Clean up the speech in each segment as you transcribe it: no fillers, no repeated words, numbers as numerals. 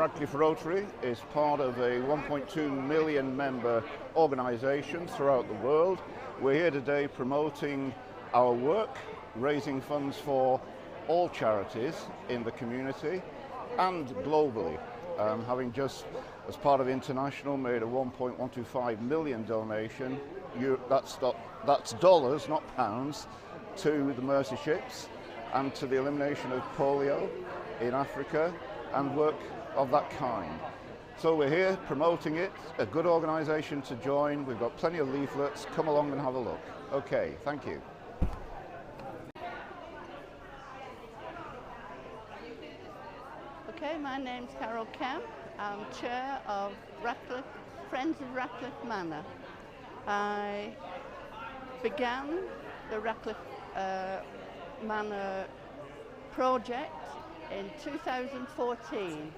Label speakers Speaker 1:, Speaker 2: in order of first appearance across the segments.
Speaker 1: Radcliffe Rotary is part of a 1.2 million member organisation throughout the world. We're here today promoting our work, raising funds for all charities in the community and globally. Having just, as part of International, made a 1.125 million donation, that's dollars, not pounds, to the Mercy Ships and to the elimination of polio in Africa and work of that kind. So we're here promoting it, a good organisation to join. We've got plenty of leaflets. Come along and have a look. Okay, thank you.
Speaker 2: Okay, my name's Carol Kemp. I'm chair of Friends of Radcliffe Manor. I began the Radcliffe Manor project in 2014,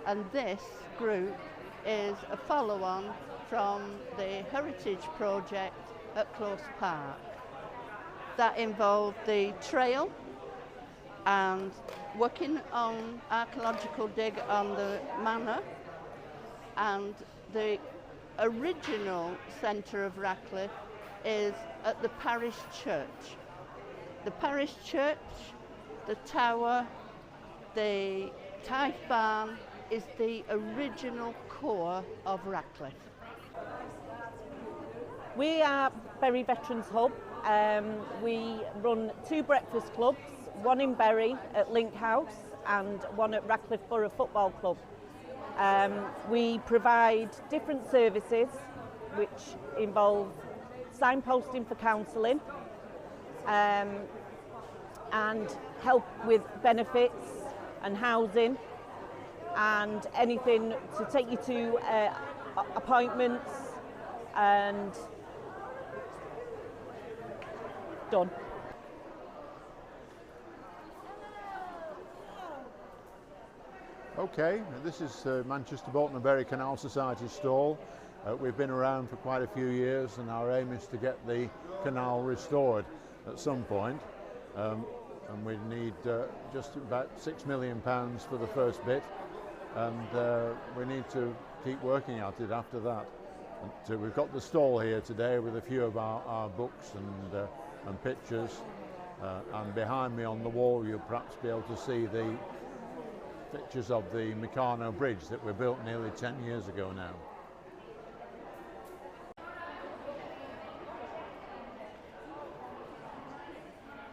Speaker 2: and this group is a follow-on from the Heritage Project at Close Park. That involved the trail and working on archaeological dig on the manor, and the original centre of Radcliffe is at the parish church. The parish church, the tower, the tithe barn is the original core of Radcliffe.
Speaker 3: We are Bury Veterans Hub. We run 2 breakfast clubs, one in Bury at Link House and one at Radcliffe Borough Football Club. We provide different services which involve signposting for counselling and help with benefits and housing and anything to take you to appointments and done.
Speaker 4: Okay, this is Manchester Bolton and Bury Canal Society stall. We've been around for quite a few years and our aim is to get the canal restored at some point. And we need just about £6 million for the first bit, and we need to keep working at it after that. And so we've got the stall here today with a few of our books and pictures, and behind me on the wall you'll perhaps be able to see the pictures of the Meccano Bridge that were built nearly 10 years ago now.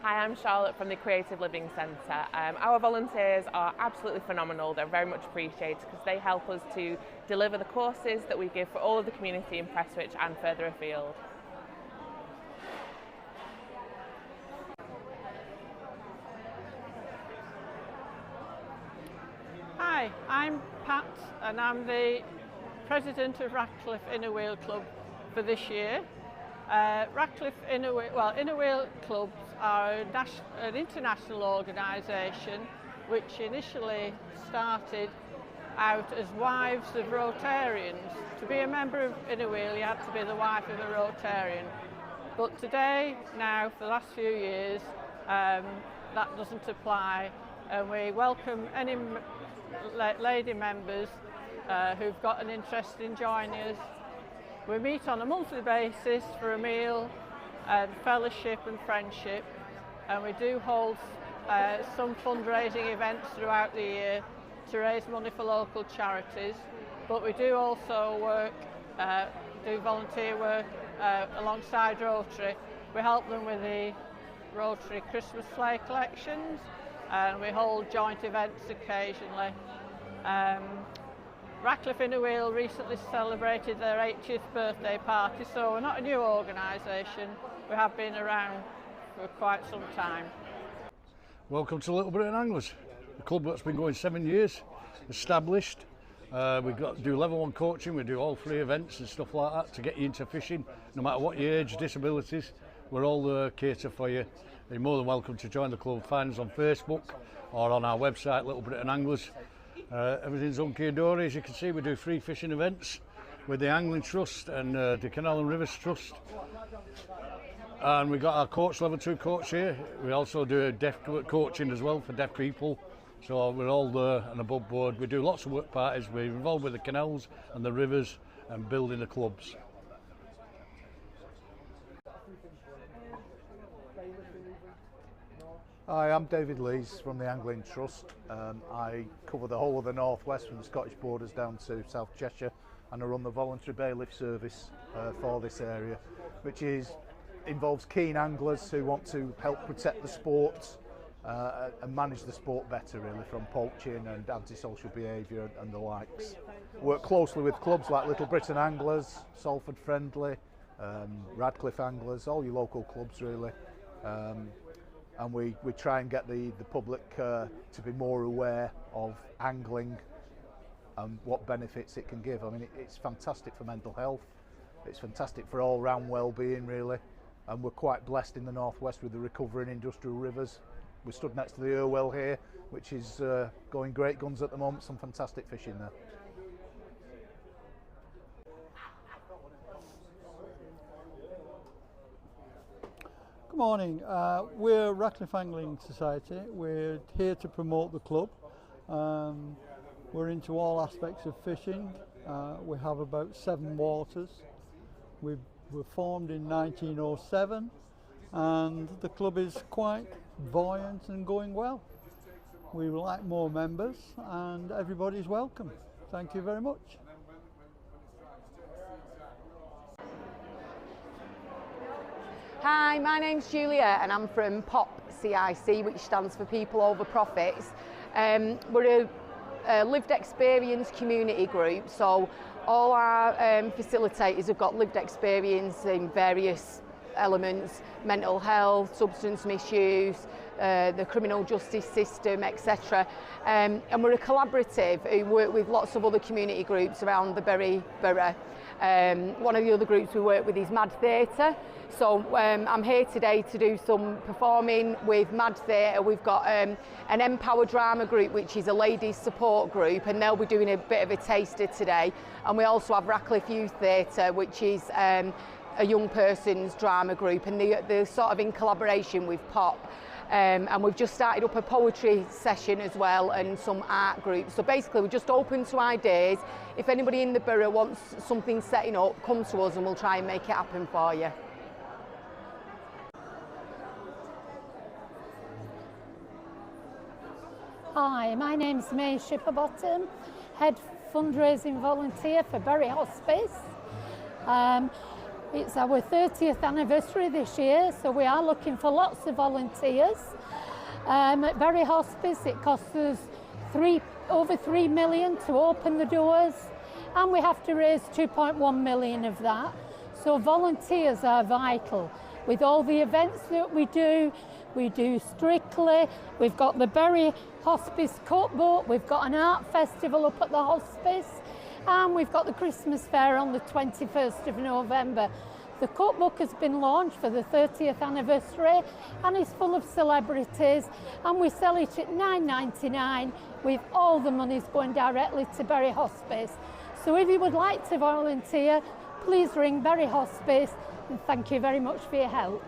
Speaker 5: Hi, I'm Charlotte from the Creative Living Centre. Our volunteers are absolutely phenomenal. They're very much appreciated because they help us to deliver the courses that we give for all of the community in Prestwich and further afield.
Speaker 6: Hi, I'm Pat and I'm the President of Radcliffe Inner Wheel Club for this year. Radcliffe Inner Wheel Clubs are an international organisation which initially started out as wives of Rotarians. To be a member of Inner Wheel you had to be the wife of a Rotarian. But today, now for the last few years, that doesn't apply, and we welcome any lady members who've got an interest in joining us. We meet on a monthly basis for a meal and fellowship and friendship, and we do hold some fundraising events throughout the year to raise money for local charities, but we do also work, do volunteer work alongside Rotary. We help them with the Rotary Christmas sleigh collections, and we hold joint events occasionally. Radcliffe Inner Wheel recently celebrated their 80th birthday party, so we're not a new organisation, we have been around for quite some time.
Speaker 7: Welcome to Little Britain Anglers, a club that's been going 7 years, established. We do level 1 coaching, we do all free events and stuff like that to get you into fishing, no matter what your age, disabilities, we're all there cater for you. You're more than welcome to join the club. Find us on Facebook or on our website, Little Britain Anglers. Everything's hunky-dory. As you can see, we do free fishing events with the Angling Trust and the Canal and Rivers Trust. And we've got our coach, level 2 coach here. We also do deaf coaching as well for deaf people So we're all there and above board. We do lots of work parties. We're involved with the canals and the rivers and building the clubs.
Speaker 8: Hi, I'm David Lees from the Angling Trust. I cover the whole of the northwest from the Scottish borders down to South Cheshire, and I run the voluntary bailiff service for this area, which involves keen anglers who want to help protect the sport and manage the sport better, really, from poaching and antisocial behaviour and the likes. Work closely with clubs like Little Britain Anglers, Salford Friendly, Radcliffe Anglers, all your local clubs really. And we try and get the public to be more aware of angling and what benefits it can give. I mean, it's fantastic for mental health, it's fantastic for all-round well-being really, and we're quite blessed in the northwest with the recovering industrial rivers. We're stood next to the Irwell here, which is going great guns at the moment, some fantastic fishing there.
Speaker 9: Good morning, we're Radcliffe Angling Society. We're here to promote the club. We're into all aspects of fishing. We have about 7 waters. We were formed in 1907 and the club is quite buoyant and going well. We would like more members and everybody's welcome. Thank you very much.
Speaker 10: Hi, my name's Julia and I'm from POP C.I.C, which stands for People Over Profits. We're a lived experience community group, so all our facilitators have got lived experience in various elements: mental health, substance misuse, the criminal justice system, etc. And we're a collaborative who work with lots of other community groups around the Bury Borough. One of the other groups we work with is Mad Theatre. So I'm here today to do some performing with Mad Theatre. We've got an Empower Drama group, which is a ladies support group, and they'll be doing a bit of a taster today. And we also have Radcliffe Youth Theatre, which is a young person's drama group, and they're sort of in collaboration with POP. And we've just started up a poetry session as well and some art groups. So basically we're just open to ideas. If anybody in the borough wants something setting up, come to us and we'll try and make it happen for you.
Speaker 11: Hi, my name's May Shipperbottom, Head Fundraising Volunteer for Bury Hospice. It's our 30th anniversary this year, so we are looking for lots of volunteers. At Bury Hospice, it costs us over 3 million to open the doors, and we have to raise 2.1 million of that. So volunteers are vital. With all the events that we do Strictly, we've got the Bury Hospice Cookbook, we've got an art festival up at the hospice, and we've got the Christmas fair on the 21st of November. The cookbook has been launched for the 30th anniversary and is full of celebrities, and we sell it at £9.99 with all the monies going directly to Bury Hospice. So if you would like to volunteer, please ring Bury Hospice, and thank you very much for your help.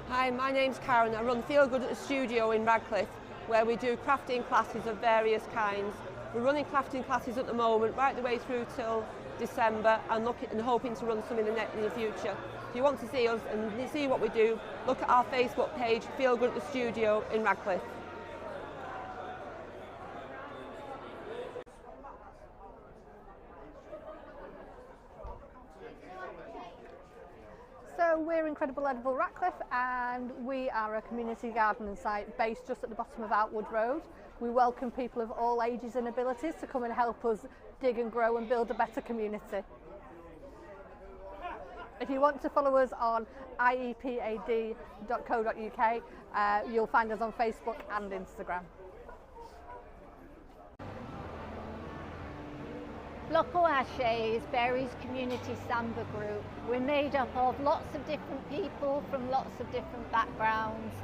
Speaker 12: Hi, my name's Karen. I run Feel Good at the Studio in Radcliffe, where we do crafting classes of various kinds. We're running crafting classes at the moment, right the way through till December, and hoping to run some in the future. If you want to see us and see what we do, look at our Facebook page, Feel Good at the Studio in Radcliffe.
Speaker 13: So we're Incredible Edible Radcliffe, and we are a community gardening site based just at the bottom of Outwood Road. We welcome people of all ages and abilities to come and help us dig and grow and build a better community. If you want to follow us on iepad.co.uk, you'll find us on Facebook and Instagram.
Speaker 14: Bloco is Bury's community samba group. We're made up of lots of different people from lots of different backgrounds,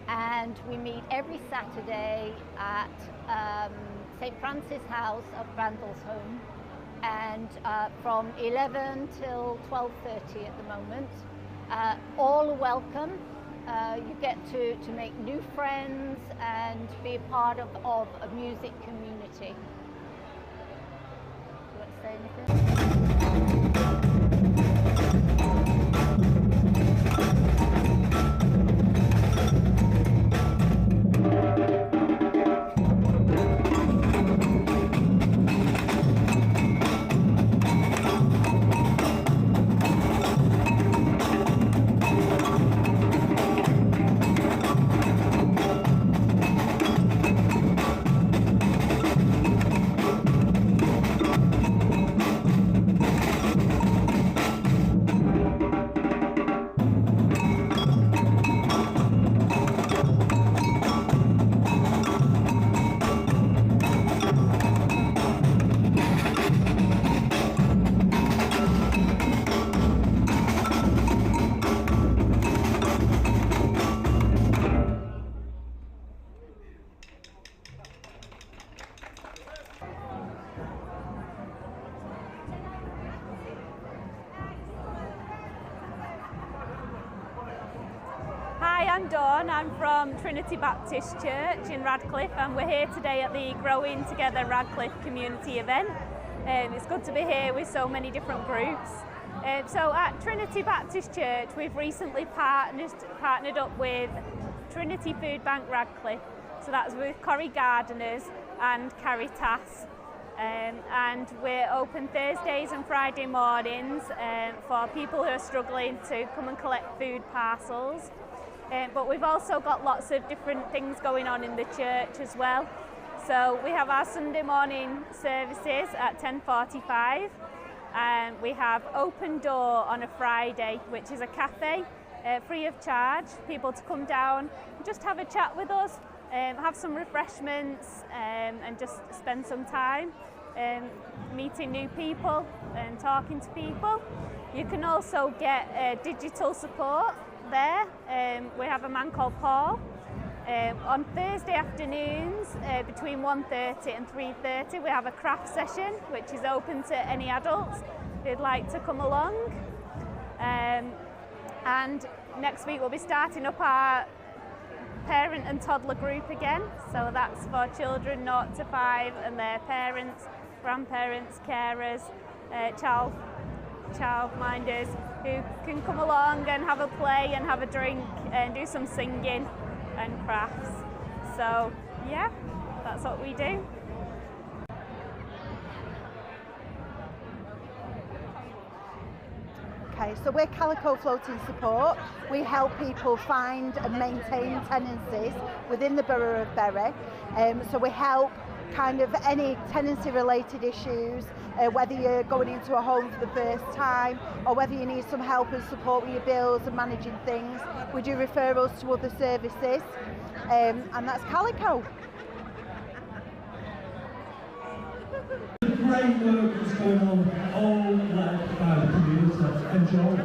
Speaker 14: and we meet every Saturday at St Francis House of Randall's Home. and from 11 till 12:30 at the moment. All are welcome. You get to make new friends and be a part of a music community. You want to say anything?
Speaker 15: Hi, I'm Dawn. I'm from Trinity Baptist Church in Radcliffe, and we're here today at the Growing Together Radcliffe community event. It's good to be here with so many different groups. So at Trinity Baptist Church, we've recently partnered up with Trinity FOODBANK Radcliffe. So that's with Corrie Gardeners and Caritas. And we're open Thursdays and Friday mornings for people who are struggling to come and collect food parcels. But we've also got lots of different things going on in the church as well. So we have our Sunday morning services at 10:45. We have Open Door on a Friday, which is a cafe, free of charge. People to come down and just have a chat with us, have some refreshments, and just spend some time meeting new people and talking to people. You can also get digital support there. We have a man called Paul. On Thursday afternoons between 1:30 and 3:30 we have a craft session which is open to any adults who'd like to come along. And next week we'll be starting up our parent and toddler group again. So that's for children 0 to 5 and their parents, grandparents, carers, childminders who can come along and have a play and have a drink and do some singing and crafts. So yeah, that's what we do.
Speaker 16: Okay, so we're Calico Floating Support. We help people find and maintain tenancies within the borough of Bury. So we help kind of any tenancy related issues, whether you're going into a home for the first time or whether you need some help and support with your bills and managing things. We do referrals to other services, and that's Calico.
Speaker 17: Great work that's going on, all led by the community. Enjoy.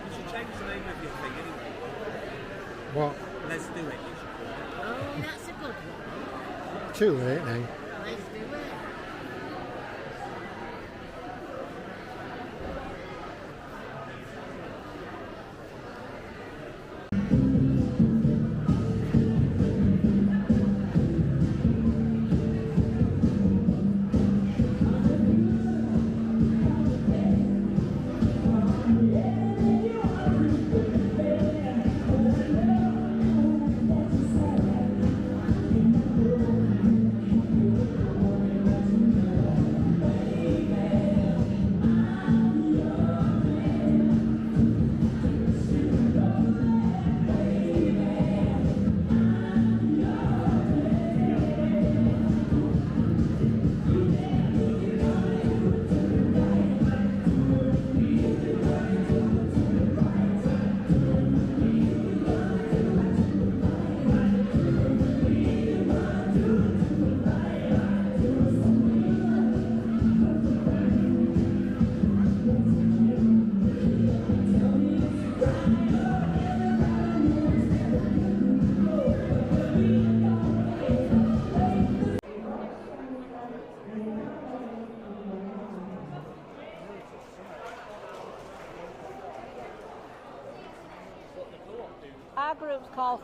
Speaker 18: You should change the name of your thing anyway.
Speaker 19: What?
Speaker 18: Let's do it.
Speaker 20: Oh, that's a good one.
Speaker 19: Too late now.
Speaker 20: Let's do it.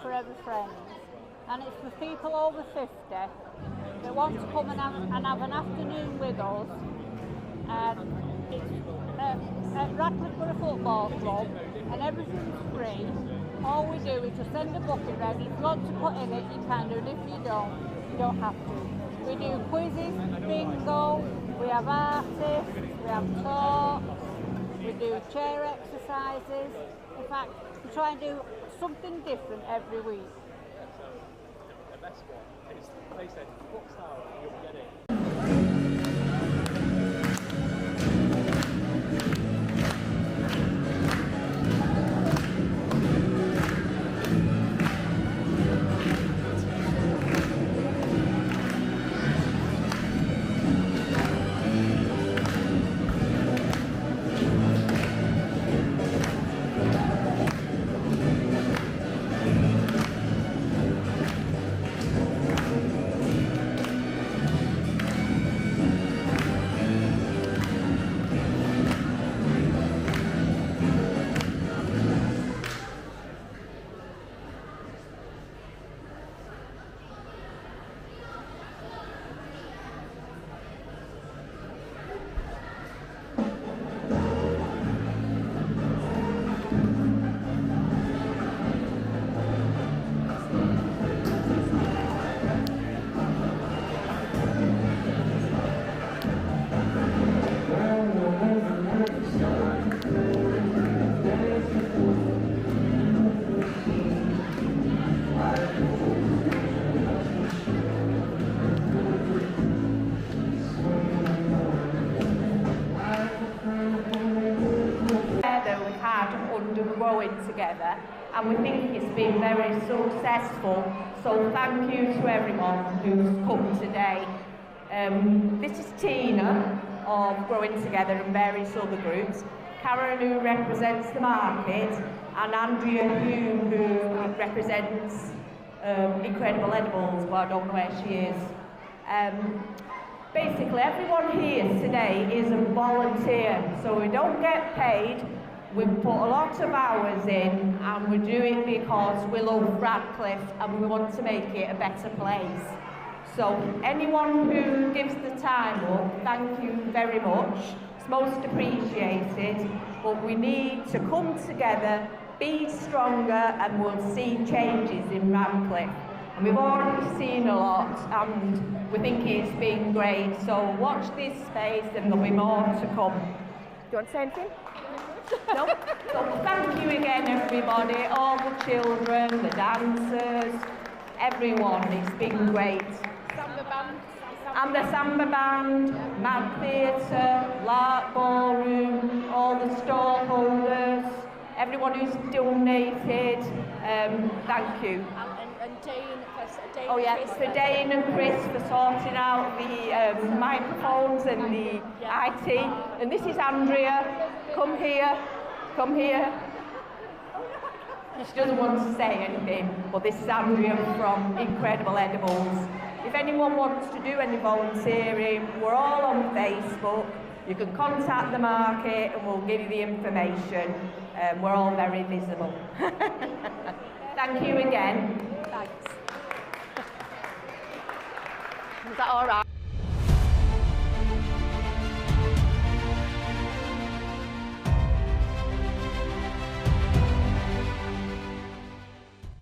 Speaker 19: for every friend. And it's for people over 50 that want to come and have an afternoon with us. And it's at Radcliffe Borough Football Club, and everything's free. All we do is just send a bucket round. If you want to put in it, you can do, and if you don't have to. We do quizzes, bingo, we have artists, we have talks, we do chair exercises. In fact, we try and do something different every week.
Speaker 18: The best one is they said, what style you'll get it.
Speaker 21: Together, and we think it's been very successful, so thank you to everyone who's come today. This is Tina of Growing Together and various other groups, Karen who represents the market, and Andrea Hume who represents Incredible Edibles, but I don't know where she is. Basically everyone here today is a volunteer, so we don't get paid. We've put a lot of hours in, and we do it because we love Radcliffe and we want to make it a better place. So anyone who gives the time up, thank you very much. It's most appreciated, but we need to come together, be stronger, and we'll see changes in Radcliffe. And we've already seen a lot, and we think it's been great. So watch this space and there'll be more to come. Do you want to say anything? No? So thank you again everybody, all the children, the dancers, everyone, it's been great.
Speaker 19: Samba band.
Speaker 21: And the Samba Band, Mad Theatre, Lark Ballroom, all the stall holders, everyone who's donated, thank you.
Speaker 19: And Dane,
Speaker 21: oh yeah, for Dane and Chris for sorting out the microphones and the IT. And this is Andrea. Come here, come here. She doesn't want to say anything, but this is Andrea from Incredible Edibles. If anyone wants to do any volunteering, we're all on Facebook. You can contact the market and we'll give you the information. We're all very visible. Thank you again.
Speaker 19: Thanks.
Speaker 21: Is that all right?